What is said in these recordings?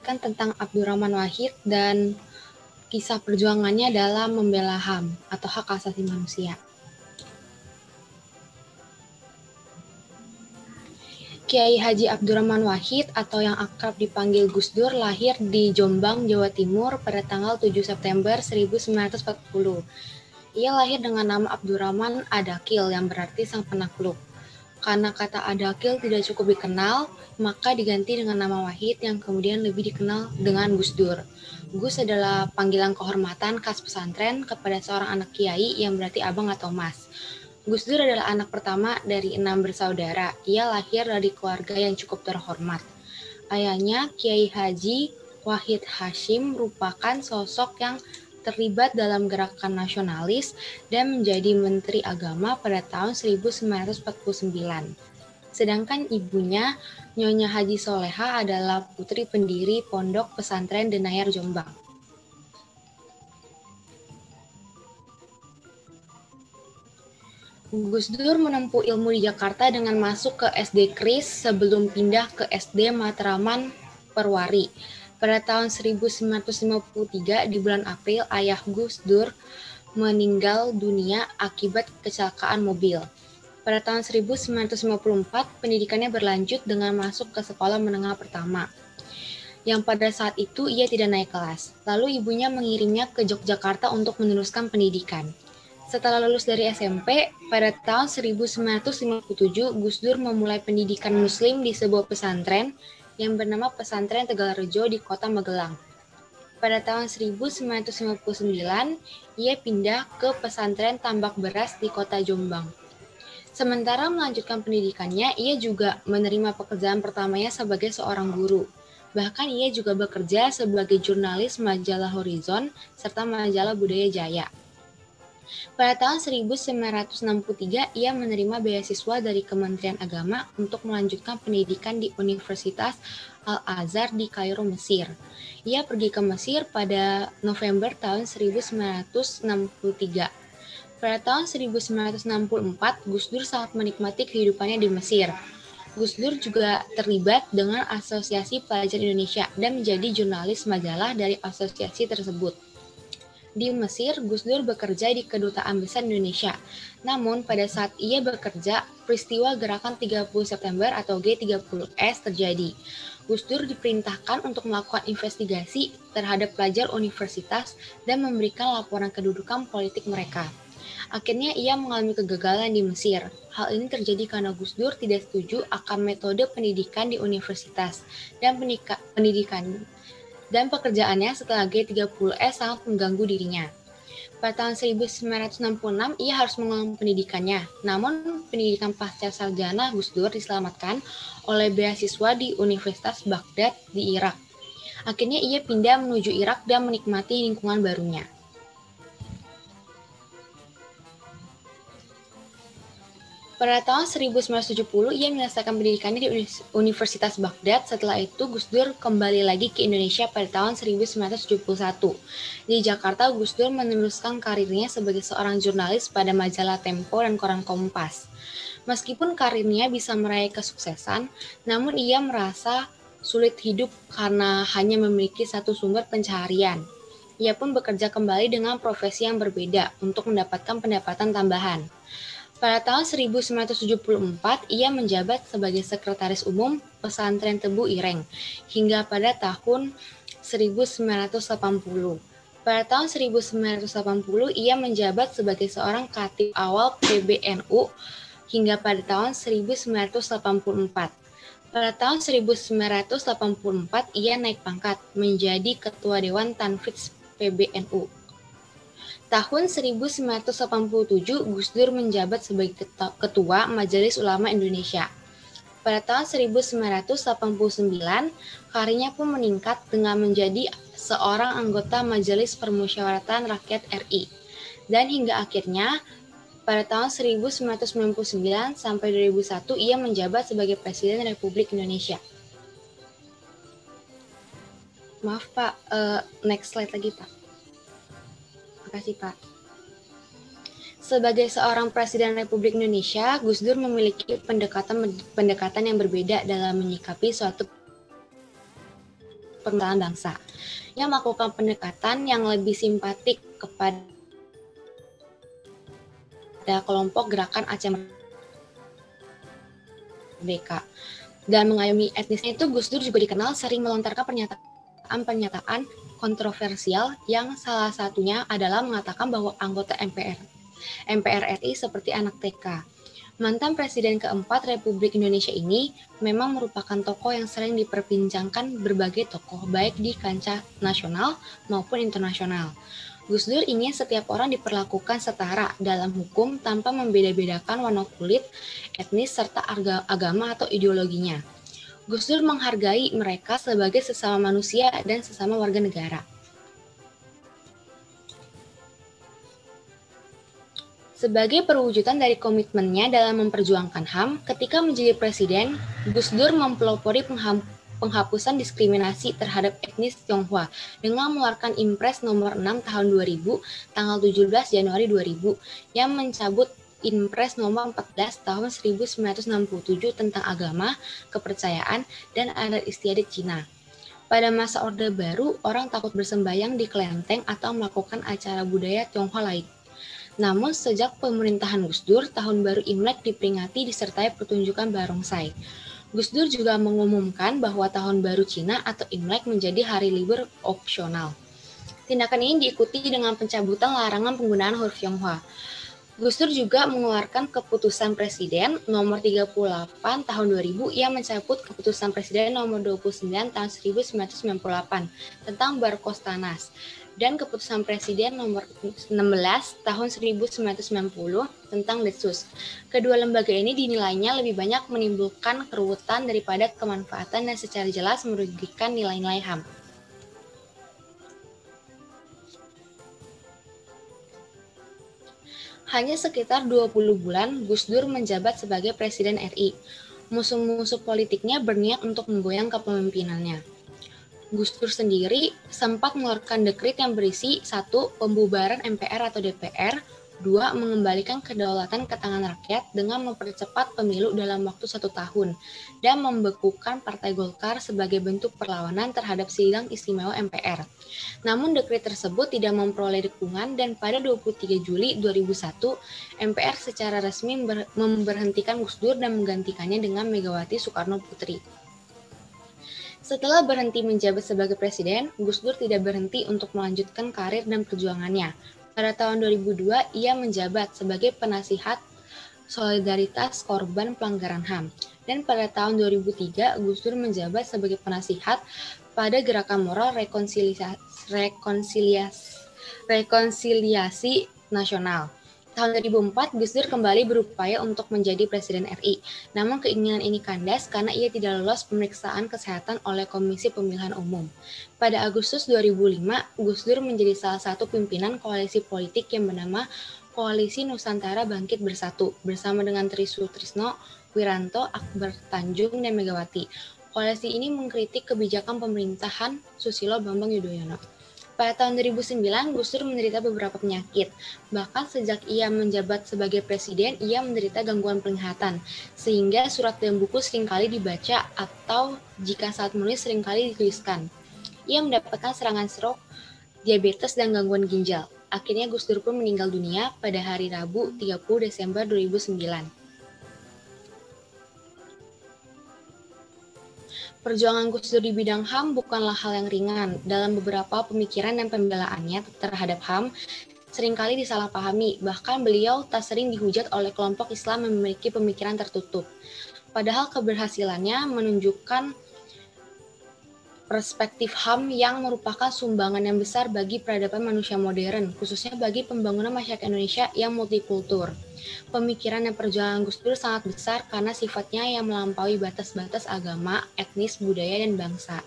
mengisyaratkan tentang Abdurrahman Wahid dan kisah perjuangannya dalam membela HAM atau hak asasi manusia. Kiai Haji Abdurrahman Wahid atau yang akrab dipanggil Gus Dur lahir di Jombang, Jawa Timur pada tanggal 7 September 1940. Ia lahir dengan nama Abdurrahman Adakil yang berarti sang penakluk. Karena kata Adakil tidak cukup dikenal, maka diganti dengan nama Wahid yang kemudian lebih dikenal dengan Gus Dur. Gus adalah panggilan kehormatan khas pesantren kepada seorang anak kiai yang berarti abang atau mas. Gus Dur adalah anak pertama dari 6 bersaudara. Ia lahir dari keluarga yang cukup terhormat. Ayahnya, Kiai Haji Wahid Hashim, merupakan sosok yang terlibat dalam gerakan nasionalis dan menjadi Menteri Agama pada tahun 1949. Sedangkan ibunya, Nyonya Haji Soleha, adalah putri pendiri Pondok Pesantren Denayar Jombang. Gus Dur menempuh ilmu di Jakarta dengan masuk ke SD Kris sebelum pindah ke SD Matraman Perwari. Pada tahun 1953 di bulan April, ayah Gus Dur meninggal dunia akibat kecelakaan mobil. Pada tahun 1954, pendidikannya berlanjut dengan masuk ke sekolah menengah pertama, yang pada saat itu ia tidak naik kelas. Lalu ibunya mengirimnya ke Yogyakarta untuk meneruskan pendidikan. Setelah lulus dari SMP, pada tahun 1957, Gus Dur memulai pendidikan muslim di sebuah pesantren yang bernama Pesantren Tegalrejo di kota Magelang. Pada tahun 1959, ia pindah ke Pesantren Tambak Beras di kota Jombang. Sementara melanjutkan pendidikannya, ia juga menerima pekerjaan pertamanya sebagai seorang guru. Bahkan ia juga bekerja sebagai jurnalis majalah Horizon serta majalah Budaya Jaya. Pada tahun 1963, ia menerima beasiswa dari Kementerian Agama untuk melanjutkan pendidikan di Universitas Al-Azhar di Kairo, Mesir. Ia pergi ke Mesir pada November tahun 1963. Pada tahun 1964, Gus Dur sangat menikmati kehidupannya di Mesir. Gus Dur juga terlibat dengan Asosiasi Pelajar Indonesia dan menjadi jurnalis majalah dari asosiasi tersebut. Di Mesir, Gus Dur bekerja di Kedutaan Besar Indonesia. Namun, pada saat ia bekerja, peristiwa Gerakan 30 September atau G30S terjadi. Gus Dur diperintahkan untuk melakukan investigasi terhadap pelajar universitas dan memberikan laporan kedudukan politik mereka. Akhirnya ia mengalami kegagalan di Mesir. Hal ini terjadi karena Gus Dur tidak setuju akan metode pendidikan di universitas dan pekerjaannya setelah G30S sangat mengganggu dirinya. Pada tahun 1966, ia harus mengulang pendidikannya. Namun, pendidikan pasca sarjana Gus Dur diselamatkan oleh beasiswa di Universitas Baghdad di Irak. Akhirnya ia pindah menuju Irak dan menikmati lingkungan barunya. Pada tahun 1970, ia menyelesaikan pendidikannya di Universitas Baghdad. Setelah itu, Gus Dur kembali lagi ke Indonesia pada tahun 1971. Di Jakarta, Gus Dur meneruskan karirnya sebagai seorang jurnalis pada majalah Tempo dan koran Kompas. Meskipun karirnya bisa meraih kesuksesan, namun ia merasa sulit hidup karena hanya memiliki satu sumber pencaharian. Ia pun bekerja kembali dengan profesi yang berbeda untuk mendapatkan pendapatan tambahan. Pada tahun 1974, ia menjabat sebagai Sekretaris Umum Pesantren Tebu Ireng hingga pada tahun 1980. Pada tahun 1980, ia menjabat sebagai seorang khatib awal PBNU hingga pada tahun 1984. Pada tahun 1984, ia naik pangkat menjadi Ketua Dewan Tanfidz PBNU. Tahun 1987, Gus Dur menjabat sebagai Ketua Majelis Ulama Indonesia. Pada tahun 1989, karirnya pun meningkat dengan menjadi seorang anggota Majelis Permusyawaratan Rakyat RI. Dan hingga akhirnya, pada tahun 1999 sampai 2001, ia menjabat sebagai Presiden Republik Indonesia. Maaf Pak, next slide lagi Pak. Terima kasih Pak. Sebagai seorang Presiden Republik Indonesia, Gus Dur memiliki pendekatan yang berbeda dalam menyikapi suatu permasalahan bangsa. Ia melakukan pendekatan yang lebih simpatik kepada kelompok gerakan Aceh Merdeka. Dan mengayomi etnisnya itu, Gus Dur juga dikenal sering melontarkan pernyataan kontroversial yang salah satunya adalah mengatakan bahwa anggota MPR RI seperti anak TK. Mantan Presiden keempat Republik Indonesia ini memang merupakan tokoh yang sering diperbincangkan berbagai tokoh, baik di kancah nasional maupun internasional. Gus Dur ingin setiap orang diperlakukan setara dalam hukum tanpa membeda-bedakan warna kulit, etnis, serta agama atau ideologinya. Gus Dur menghargai mereka sebagai sesama manusia dan sesama warga negara. Sebagai perwujudan dari komitmennya dalam memperjuangkan HAM, ketika menjadi presiden, Gus Dur mempelopori penghapusan diskriminasi terhadap etnis Tionghoa dengan mengeluarkan Impres nomor 6 tahun 2000, tanggal 17 Januari 2000, yang mencabut Impres nomor 14 tahun 1967 tentang agama, kepercayaan, dan adat istiadat Cina. Pada masa Orde Baru, orang takut bersembayang di kelenteng atau melakukan acara budaya Tionghoa lain. Namun sejak pemerintahan Gus Dur, Tahun Baru Imlek diperingati disertai pertunjukan barongsai. Gus Dur juga mengumumkan bahwa Tahun Baru Cina atau Imlek menjadi hari libur opsional. Tindakan ini diikuti dengan pencabutan larangan penggunaan huruf Tionghoa. Gus Dur juga mengeluarkan keputusan Presiden nomor 38 tahun 2000 yang mencabut keputusan Presiden nomor 29 tahun 1998 tentang Barkostanas dan keputusan Presiden nomor 16 tahun 1990 tentang Detsus. Kedua lembaga ini dinilainya lebih banyak menimbulkan keruwetan daripada kemanfaatan dan secara jelas merugikan nilai-nilai HAM. Hanya sekitar 20 bulan, Gus Dur menjabat sebagai Presiden RI. Musuh-musuh politiknya berniat untuk menggoyang kepemimpinannya. Gus Dur sendiri sempat mengeluarkan dekret yang berisi 1. Pembubaran MPR atau DPR, 2. Mengembalikan kedaulatan ke tangan rakyat dengan mempercepat pemilu dalam waktu 1 tahun, dan membekukan Partai Golkar sebagai bentuk perlawanan terhadap sidang istimewa MPR. Namun dekret tersebut tidak memperoleh dukungan dan pada 23 Juli 2001, MPR secara resmi memberhentikan Gus Dur dan menggantikannya dengan Megawati Soekarno Putri. Setelah berhenti menjabat sebagai presiden, Gus Dur tidak berhenti untuk melanjutkan karir dan perjuangannya. Pada tahun 2002, ia menjabat sebagai penasihat solidaritas korban pelanggaran HAM. Dan pada tahun 2003, Gus Dur menjabat sebagai penasihat pada Gerakan Moral Rekonsiliasi Nasional. Tahun 2004, Gus Dur kembali berupaya untuk menjadi Presiden RI. Namun keinginan ini kandas karena ia tidak lolos pemeriksaan kesehatan oleh Komisi Pemilihan Umum. Pada Agustus 2005, Gus Dur menjadi salah satu pimpinan koalisi politik yang bernama Koalisi Nusantara Bangkit Bersatu bersama dengan Tri Sutrisno, Wiranto, Akbar Tanjung, dan Megawati. Koalisi ini mengkritik kebijakan pemerintahan Susilo Bambang Yudhoyono. Pada tahun 2009, Gus Dur menderita beberapa penyakit. Bahkan sejak ia menjabat sebagai presiden, ia menderita gangguan penglihatan, sehingga surat dan buku seringkali dibaca atau jika saat menulis seringkali dituliskan. Ia mendapatkan serangan stroke, diabetes, dan gangguan ginjal. Akhirnya Gus Dur pun meninggal dunia pada hari Rabu 30 Desember 2009. Perjuangan Gus Dur di bidang HAM bukanlah hal yang ringan. Dalam beberapa pemikiran dan pembelaannya terhadap HAM seringkali disalahpahami, bahkan beliau tak sering dihujat oleh kelompok Islam yang memiliki pemikiran tertutup. Padahal keberhasilannya menunjukkan perspektif HAM yang merupakan sumbangan yang besar bagi peradaban manusia modern, khususnya bagi pembangunan masyarakat Indonesia yang multikultur. Pemikiran dan perjuangan Gus Dur sangat besar karena sifatnya yang melampaui batas-batas agama, etnis, budaya, dan bangsa.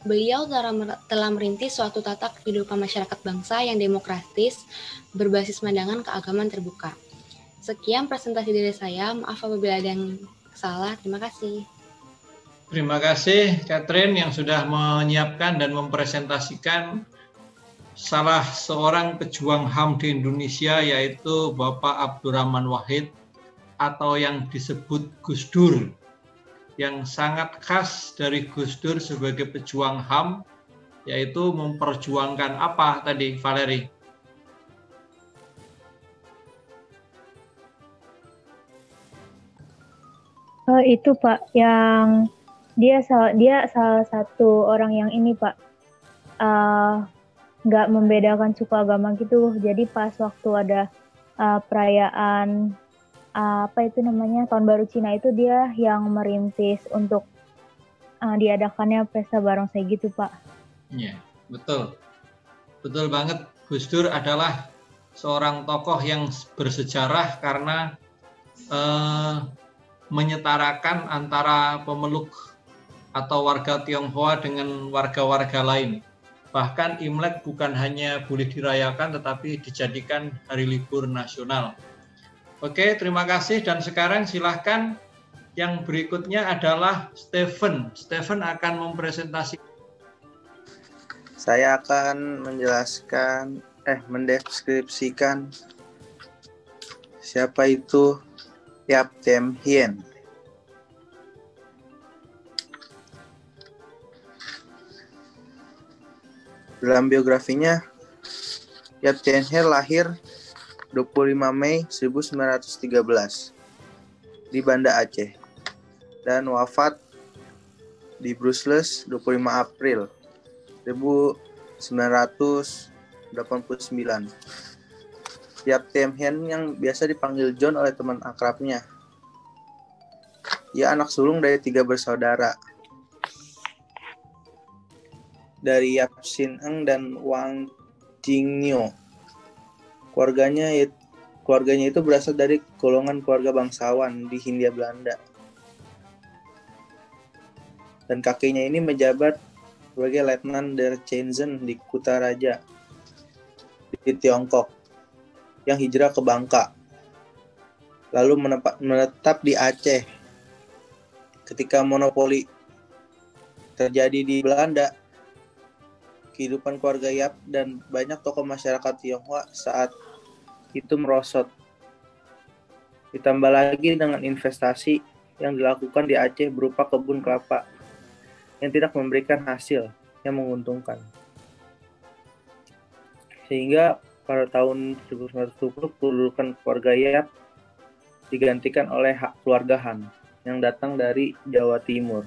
Beliau telah merintis suatu tata kehidupan masyarakat bangsa yang demokratis, berbasis pandangan keagamaan terbuka. Sekian presentasi dari saya, maaf apabila ada yang salah, terima kasih. Terima kasih Catherine yang sudah menyiapkan dan mempresentasikan salah seorang pejuang HAM di Indonesia, yaitu Bapak Abdurrahman Wahid atau yang disebut Gus Dur. Yang sangat khas dari Gus Dur sebagai pejuang HAM yaitu memperjuangkan apa tadi, Valeri? Itu Pak, yang dia salah satu orang yang ini Pak, nggak membedakan suku agama gitu. Jadi pas waktu ada perayaan apa itu namanya Tahun Baru Cina itu dia yang merintis untuk diadakannya pesta barongsai gitu Pak. Iya, betul. Betul banget. Gus Dur adalah seorang tokoh yang bersejarah karena menyetarakan antara pemeluk atau warga Tionghoa dengan warga-warga lain. Bahkan Imlek bukan hanya boleh dirayakan tetapi dijadikan hari libur nasional. Oke, terima kasih dan sekarang silahkan yang berikutnya adalah Stephen. Stephen akan mempresentasikan. Saya akan mendeskripsikan siapa itu Yap Tem Hien. Dalam biografinya, Yap Tem Hien lahir 25 Mei 1913 di Banda Aceh dan wafat di Brussels 25 April 1989. Yap Tem Hien yang biasa dipanggil John oleh teman akrabnya. Ia anak sulung dari 3 bersaudara. Dari Yap Sin Eng dan Wang Jingnyo. Keluarganya itu berasal dari golongan keluarga bangsawan di Hindia Belanda. Dan kakeknya ini menjabat sebagai Letnan der Shenzhen di Kutaraja di Tiongkok yang hijrah ke Bangka lalu menetap di Aceh. Ketika monopoli terjadi di Belanda, kehidupan keluarga Yap dan banyak tokoh masyarakat Tionghoa saat itu merosot. Ditambah lagi dengan investasi yang dilakukan di Aceh berupa kebun kelapa yang tidak memberikan hasil yang menguntungkan. Sehingga pada tahun 1920 kedudukan keluarga Yap digantikan oleh keluarga Han yang datang dari Jawa Timur.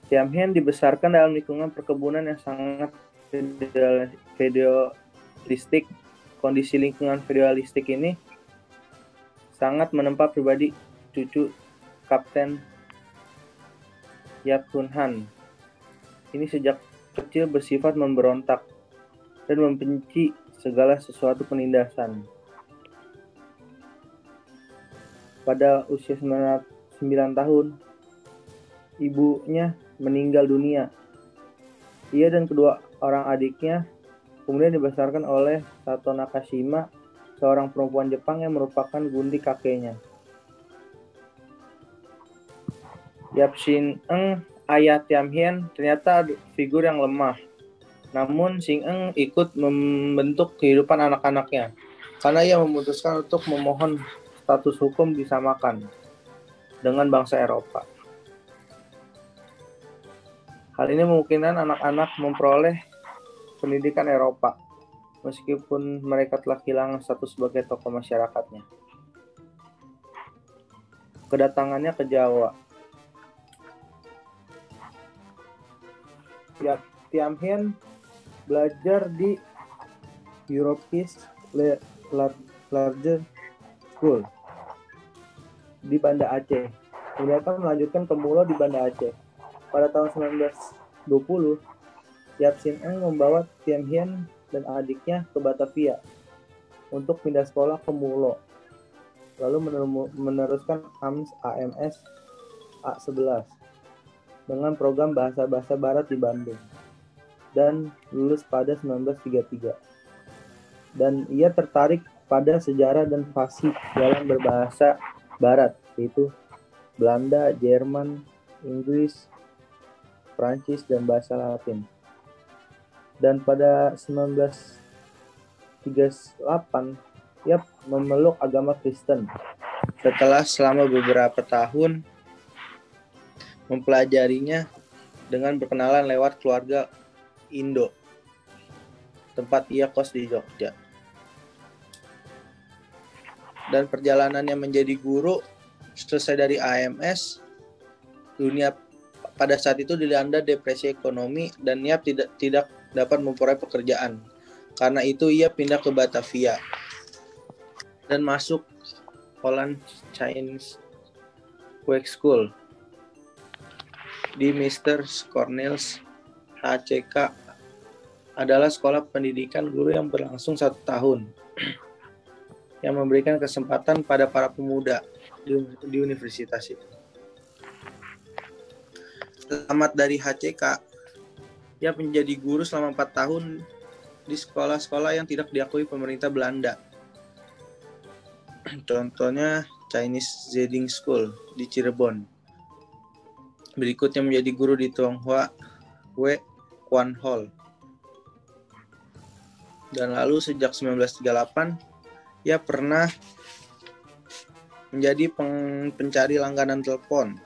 Tem Hien dibesarkan dalam lingkungan perkebunan yang sangat feodalistik. Kondisi lingkungan feodalistik ini sangat menempa pribadi cucu Kapten Yap Hun Han. Ini sejak kecil bersifat memberontak dan membenci segala sesuatu penindasan. Pada usia 9 tahun, ibunya meninggal dunia. Ia dan kedua orang adiknya kemudian dibesarkan oleh Sato Nakashima, seorang perempuan Jepang yang merupakan gundi kakeknya. Yap Sin Eng, ayah Tem Hien, ternyata figur yang lemah. Namun Sin Eng ikut membentuk kehidupan anak-anaknya karena ia memutuskan untuk memohon status hukum disamakan dengan bangsa Eropa. Hal ini memungkinkan anak-anak memperoleh pendidikan Eropa meskipun mereka telah kehilangan status sebagai tokoh masyarakatnya. Kedatangannya ke Jawa. Tem Hien belajar di European Larger School di Banda Aceh. Kemudian melanjutkan ke Mulo di Banda Aceh. Pada tahun 1920, Yap Sin Eng membawa Tem Hien dan adiknya ke Batavia untuk pindah sekolah ke Mulo. Lalu meneruskan AMS A11 dengan program bahasa-bahasa barat di Bandung dan lulus pada 1933. Dan ia tertarik pada sejarah dan fasih dalam berbahasa barat, yaitu Belanda, Jerman, Inggris, Prancis, dan bahasa Latin. Dan pada 1938, ia memeluk agama Kristen. Setelah selama beberapa tahun mempelajarinya dengan berkenalan lewat keluarga Indo, tempat ia kos di Jogja. Dan perjalanannya menjadi guru selesai dari AMS, dunia pada saat itu dilanda depresi ekonomi dan Yap tidak dapat memperoleh pekerjaan. Karena itu ia pindah ke Batavia dan masuk Holland Chinese Work School di Mr. Cornels. HCK adalah sekolah pendidikan guru yang berlangsung 1 tahun yang memberikan kesempatan pada para pemuda di universitas itu. Tamat dari HCK, ia menjadi guru selama 4 tahun di sekolah-sekolah yang tidak diakui pemerintah Belanda. Contohnya Chinese Zeding School di Cirebon. Berikutnya menjadi guru di Tionghoa W. Kwan Hall. Dan lalu sejak 1938, ia pernah menjadi pencari langganan telepon.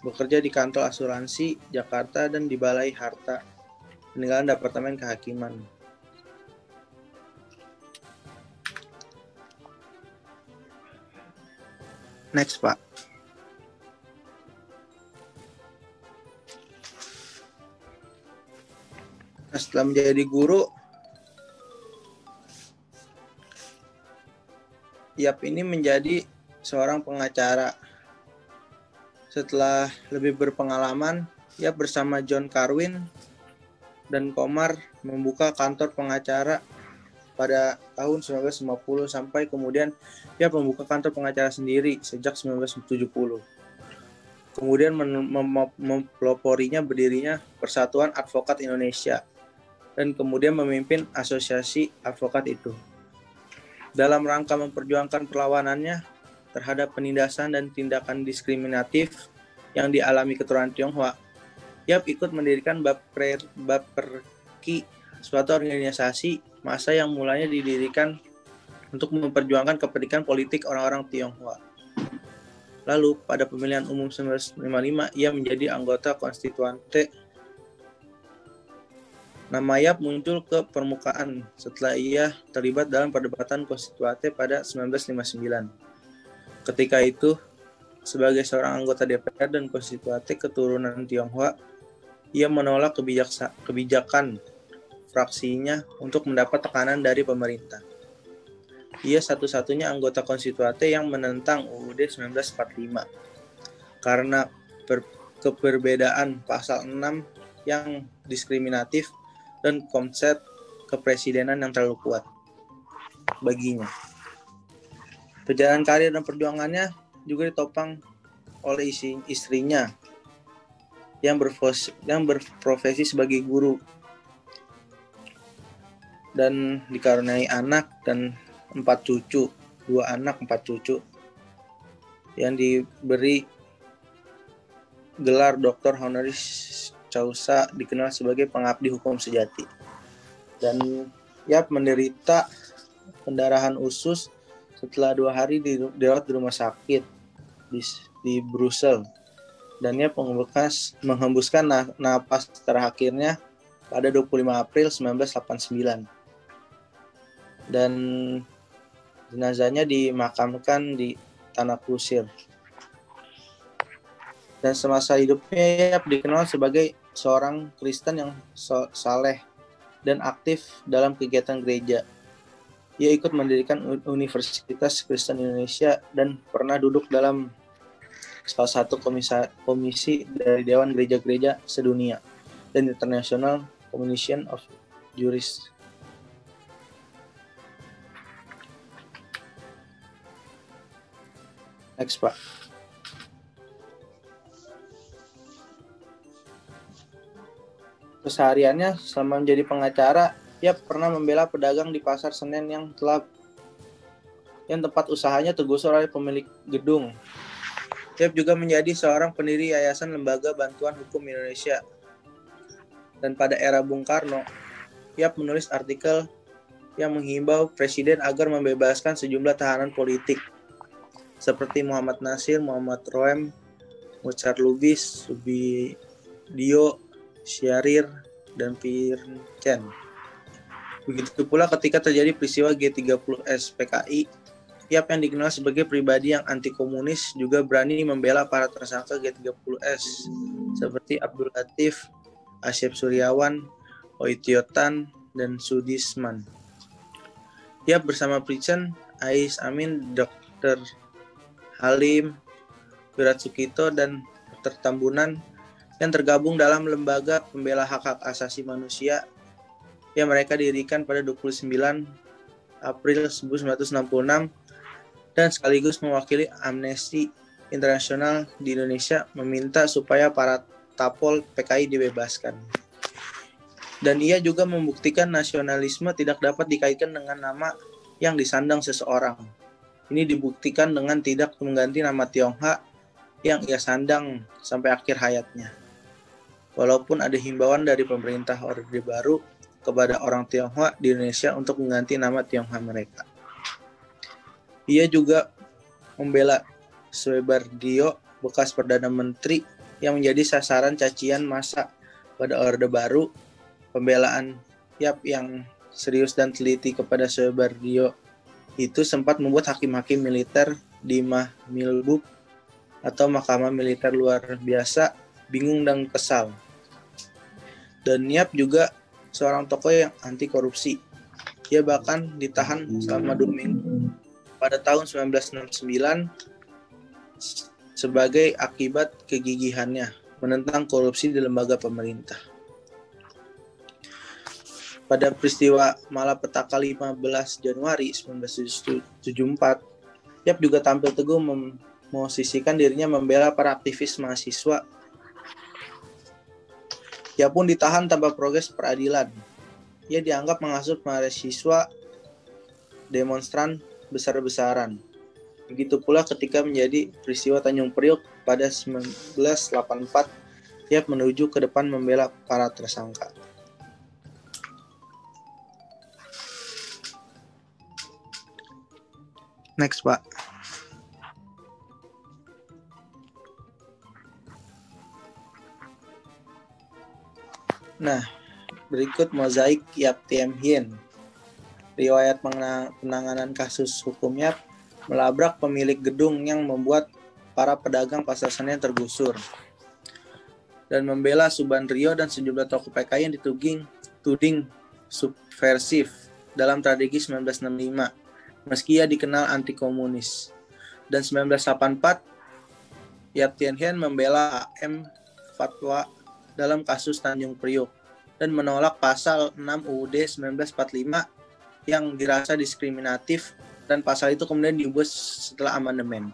Bekerja di kantor asuransi Jakarta dan di Balai Harta Peninggalan Departemen Kehakiman. Next, Pak. Setelah menjadi guru, Yap ini menjadi seorang pengacara. Setelah lebih berpengalaman, Yap bersama John Carwin dan Komar membuka kantor pengacara pada tahun 1950 sampai kemudian Yap membuka kantor pengacara sendiri sejak 1970. Kemudian mempeloporinya berdirinya Persatuan Advokat Indonesia dan kemudian memimpin asosiasi advokat itu. Dalam rangka memperjuangkan perlawanannya terhadap penindasan dan tindakan diskriminatif yang dialami keturunan Tionghoa, Yap ikut mendirikan Bapperki, suatu organisasi massa yang mulanya didirikan untuk memperjuangkan kepentingan politik orang-orang Tionghoa. Lalu, pada pemilihan umum 1955, ia menjadi anggota konstituante. Nama Yap muncul ke permukaan setelah ia terlibat dalam perdebatan konstituante pada 1959. Ketika itu, sebagai seorang anggota DPR dan konstituante keturunan Tionghoa, ia menolak kebijakan fraksinya untuk mendapat tekanan dari pemerintah. Ia satu-satunya anggota konstituante yang menentang UUD 1945 karena keberbedaan pasal 6 yang diskriminatif dan konsep kepresidenan yang terlalu kuat baginya. Perjalanan karir dan perjuangannya juga ditopang oleh istrinya yang berprofesi sebagai guru dan dikaruniai anak dan 4 cucu, 2 anak 4 cucu yang diberi gelar Dr. Honoris Causa, dikenal sebagai pengabdi hukum sejati. Dan Yap menderita pendarahan usus setelah 2 hari dirawat di rumah sakit di Brussels. Dan Yap menghembuskan napas terakhirnya pada 25 April 1989. Dan jenazahnya dimakamkan di Tanah Kusir. Dan semasa hidupnya Yap dikenal sebagai seorang Kristen yang saleh dan aktif dalam kegiatan gereja. Ia ikut mendirikan Universitas Kristen Indonesia dan pernah duduk dalam salah satu komisi dari Dewan Gereja-Gereja Sedunia dan International Commission of Jurists. Next, Pak. Kesehariannya selama menjadi pengacara, ia pernah membela pedagang di Pasar Senen yang tempat usahanya tergusur oleh pemilik gedung. Ia juga menjadi seorang pendiri Yayasan Lembaga Bantuan Hukum Indonesia. Dan pada era Bung Karno, ia menulis artikel yang menghimbau presiden agar membebaskan sejumlah tahanan politik seperti Muhammad Nasir, Muhammad Roem, Muchtar Lubis, Dio, Syahrir, dan Fircen. Begitu pula ketika terjadi peristiwa G30S PKI, Yap yang dikenal sebagai pribadi yang anti komunis juga berani membela para tersangka G30S seperti Abdul Latif, Asyaf Suryawan, Oitiotan, dan Sudisman. Yap bersama Fircen, Ais Amin, Dr. Halim, Wirat Sukito, dan Dr. Tambunan yang tergabung dalam Lembaga Pembela Hak-Hak Asasi Manusia yang mereka dirikan pada 29 April 1966 dan sekaligus mewakili Amnesty International di Indonesia meminta supaya para tapol PKI dibebaskan. Dan ia juga membuktikan nasionalisme tidak dapat dikaitkan dengan nama yang disandang seseorang. Ini dibuktikan dengan tidak mengganti nama Tionghoa yang ia sandang sampai akhir hayatnya. Walaupun ada himbauan dari pemerintah Orde Baru kepada orang Tionghoa di Indonesia untuk mengganti nama Tionghoa mereka. Ia juga membela Soebardio, bekas Perdana Menteri yang menjadi sasaran cacian massa pada Orde Baru. Pembelaan Yap yang serius dan teliti kepada Soebardio itu sempat membuat hakim-hakim militer di Mahmilbub atau Mahkamah Militer Luar Biasa bingung dan kesal. Dan Yap juga seorang tokoh yang anti korupsi. Ia bahkan ditahan selama 2 minggu pada tahun 1969 sebagai akibat kegigihannya menentang korupsi di lembaga pemerintah. Pada peristiwa Malapetaka 15 Januari 1974, Yap juga tampil teguh memosisikan dirinya membela para aktivis mahasiswa. Ia pun ditahan tanpa progres peradilan. Ia dianggap menghasut mahasiswa demonstran besar-besaran. Begitu pula ketika menjadi peristiwa Tanjung Priok pada 1984, Yap menuju ke depan membela para tersangka. Next, Pak. Nah, berikut mozaik Yap Tiem Hien. Riwayat penanganan kasus hukum Yap melabrak pemilik gedung yang membuat para pedagang pasar Senen tergusur dan membela Subandrio dan sejumlah tokoh PKI yang dituding subversif dalam tragedi 1965 meski ia dikenal anti komunis. Dan 1984 Yap Tien Hien membela AM Fatwa dalam kasus Tanjung Priok dan menolak pasal 6 UUD 1945 yang dirasa diskriminatif, dan pasal itu kemudian diubah setelah amandemen.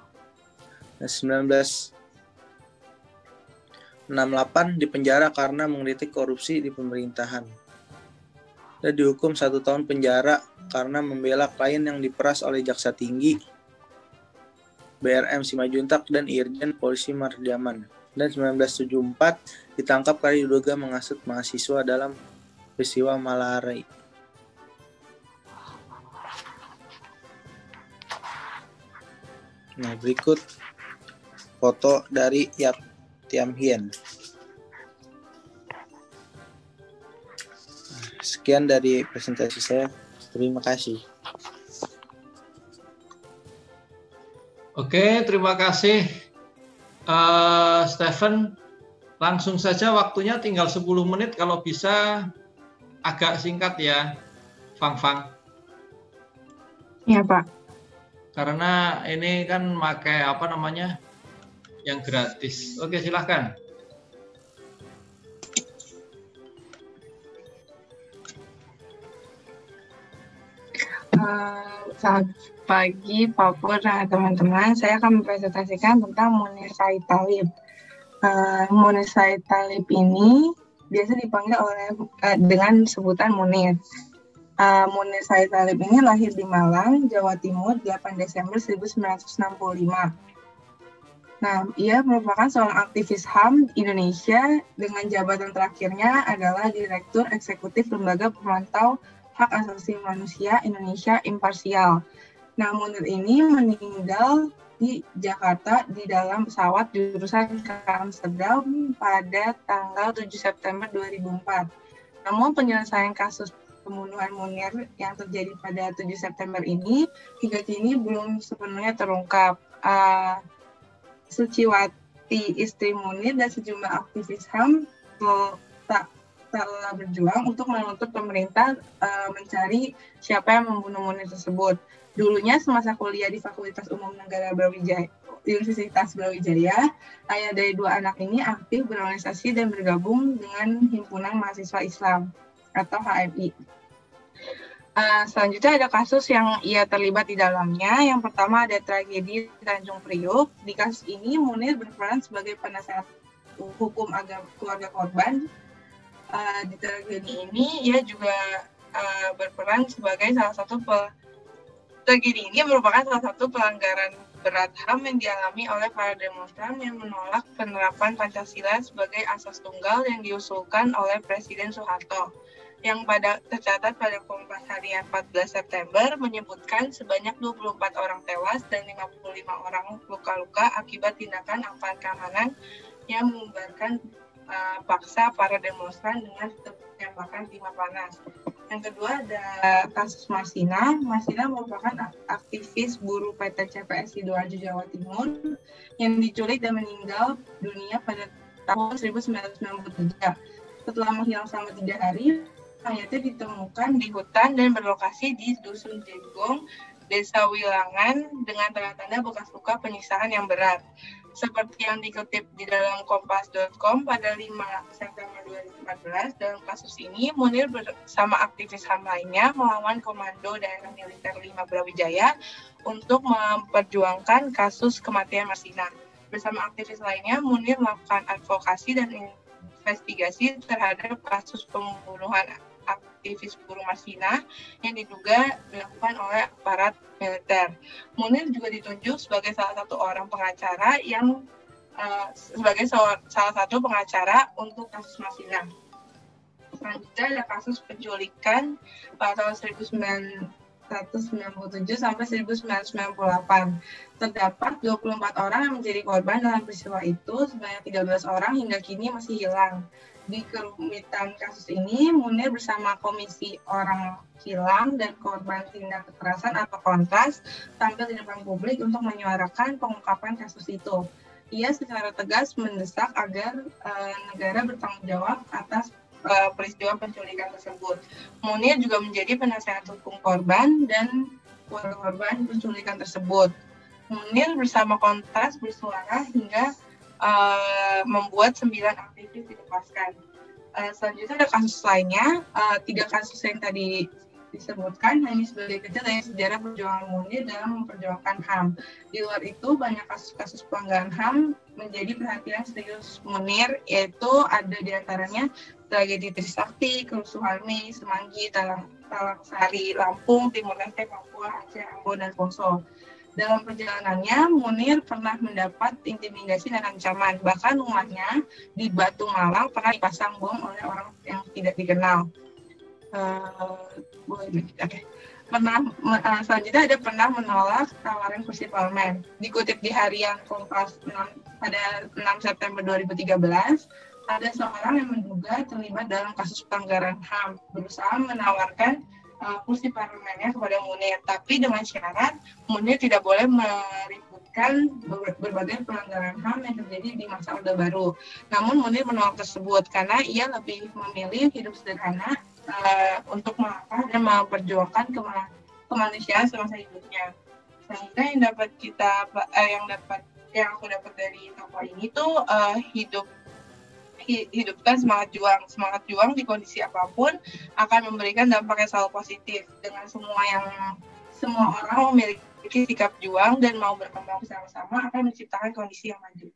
Nah, 1968 dipenjara karena mengkritik korupsi di pemerintahan. Dan dihukum 1 tahun penjara karena membela klien yang diperas oleh Jaksa Tinggi, BRM Simajuntak, dan Irjen Polisi Mardiaman. Dan 1974 ditangkap karena diduga menghasut mahasiswa dalam peristiwa Malarai. Nah, berikut foto dari Yap Tiem Hien. Sekian dari presentasi saya. Terima kasih. Oke, terima kasih Stephen. Langsung saja, waktunya tinggal 10 menit, kalau bisa agak singkat ya, Fang. Iya, Pak. Karena ini kan pakai yang gratis. Oke, silahkan. Selamat pagi Pak Pur dan teman-teman. Saya akan mempresentasikan tentang Munir Said Thalib. Munir Said Thalib ini biasa dipanggil dengan sebutan Munir. Munir Said Thalib ini lahir di Malang, Jawa Timur, 8 Desember 1965. Nah, ia merupakan seorang aktivis HAM Indonesia dengan jabatan terakhirnya adalah Direktur Eksekutif Lembaga Pemantau Hak Asasi Manusia Indonesia Imparsial. Nah, Munir ini meninggal di Jakarta di dalam pesawat jurusan ke Amsterdam pada tanggal 7 September 2004. Namun penyelesaian kasus pembunuhan Munir yang terjadi pada 7 September ini hingga kini belum sepenuhnya terungkap. Suciwati, istri Munir, dan sejumlah aktivis HAM telah berjuang untuk menuntut pemerintah mencari siapa yang membunuh Munir tersebut. Dulunya semasa kuliah di Fakultas Umum Negara Brawijaya, Universitas Brawijaya, ayah dari dua anak ini aktif berorganisasi dan bergabung dengan Himpunan Mahasiswa Islam atau HMI. Selanjutnya ada kasus yang ia terlibat di dalamnya. Yang pertama ada tragedi Tanjung Priuk. Di kasus ini Munir berperan sebagai penasehat hukum keluarga korban. Di tragedi ini ia juga berperan sebagai tragedi ini merupakan salah satu pelanggaran berat HAM yang dialami oleh para demonstran yang menolak penerapan Pancasila sebagai asas tunggal yang diusulkan oleh Presiden Soeharto, yang tercatat pada Kompas Harian 14 September menyebutkan sebanyak 24 orang tewas dan 55 orang luka-luka akibat tindakan aparat keamanan yang mengubarkan paksa para demonstran dengan tembakan timah panas. Yang kedua ada kasus Masina. Masina merupakan aktivis buruh PT CPS Sidoarjo, Jawa Timur yang diculik dan meninggal dunia pada tahun 1993. Setelah menghilang selama 3 hari, mayatnya ditemukan di hutan dan berlokasi di Dusun Jenggong, Desa Wilangan dengan tanda-tanda bekas luka penyiksaan yang berat. Seperti yang dikutip di dalam kompas.com pada 5 September 2014, dalam kasus ini Munir bersama aktivis HAM lainnya melawan Komando Daerah Militer 5 Brawijaya untuk memperjuangkan kasus kematian Masina. Bersama aktivis lainnya, Munir melakukan advokasi dan investigasi terhadap kasus pembunuhan aktivis buruh Masina yang diduga dilakukan oleh aparat militer. Munir juga ditunjuk sebagai salah satu orang pengacara untuk kasus Masina. Selanjutnya ada kasus penculikan pada tahun 1997 sampai 1998. Terdapat 24 orang yang menjadi korban dalam peristiwa itu, sebanyak 13 orang hingga kini masih hilang. Di kerumitan kasus ini, Munir bersama Komisi Orang Hilang dan Korban Tindak Kekerasan atau Kontras tampil di depan publik untuk menyuarakan pengungkapan kasus itu. Ia secara tegas mendesak agar negara bertanggung jawab atas peristiwa penculikan tersebut. Munir juga menjadi penasehat hukum korban dan keluarga korban penculikan tersebut. Munir bersama Kontras bersuara hingga membuat 9 aktivis dilepaskan. Selanjutnya ada kasus lainnya, 3 kasus yang tadi disebutkan hanya sebagai kecil dari sejarah perjuangan Munir dalam memperjuangkan HAM. Di luar itu, banyak kasus-kasus pelanggaran HAM menjadi perhatian serius Munir, yaitu ada diantaranya tragedi Trisakti, kerusuhan Mei, Semanggi, Talangsari, Lampung, Timur Leste, Papua, Aceh, Ambon, dan Poso. Dalam perjalanannya, Munir pernah mendapat intimidasi dan ancaman. Bahkan rumahnya di Batu Malang pernah dipasang bom oleh orang yang tidak dikenal. Selanjutnya ada pernah menolak tawaran kursi parlemen. Dikutip di Harian Kompas pada 6 September 2013, ada seorang yang menduga terlibat dalam kasus pelanggaran HAM, berusaha menawarkan kursi parlemennya kepada Munir, tapi dengan syarat Munir tidak boleh meributkan berbagai pelanggaran HAM yang terjadi di masa Orde Baru. Namun Munir menolak tersebut karena ia lebih memilih hidup sederhana untuk melangkah dan memperjuangkan kemanusiaan semasa hidupnya. Sehingga yang aku dapat dari tokoh ini tuh hidupkan semangat juang di kondisi apapun akan memberikan dampak yang selalu positif. Dengan semua orang memiliki sikap juang dan mau berkembang bersama-sama akan menciptakan kondisi yang maju.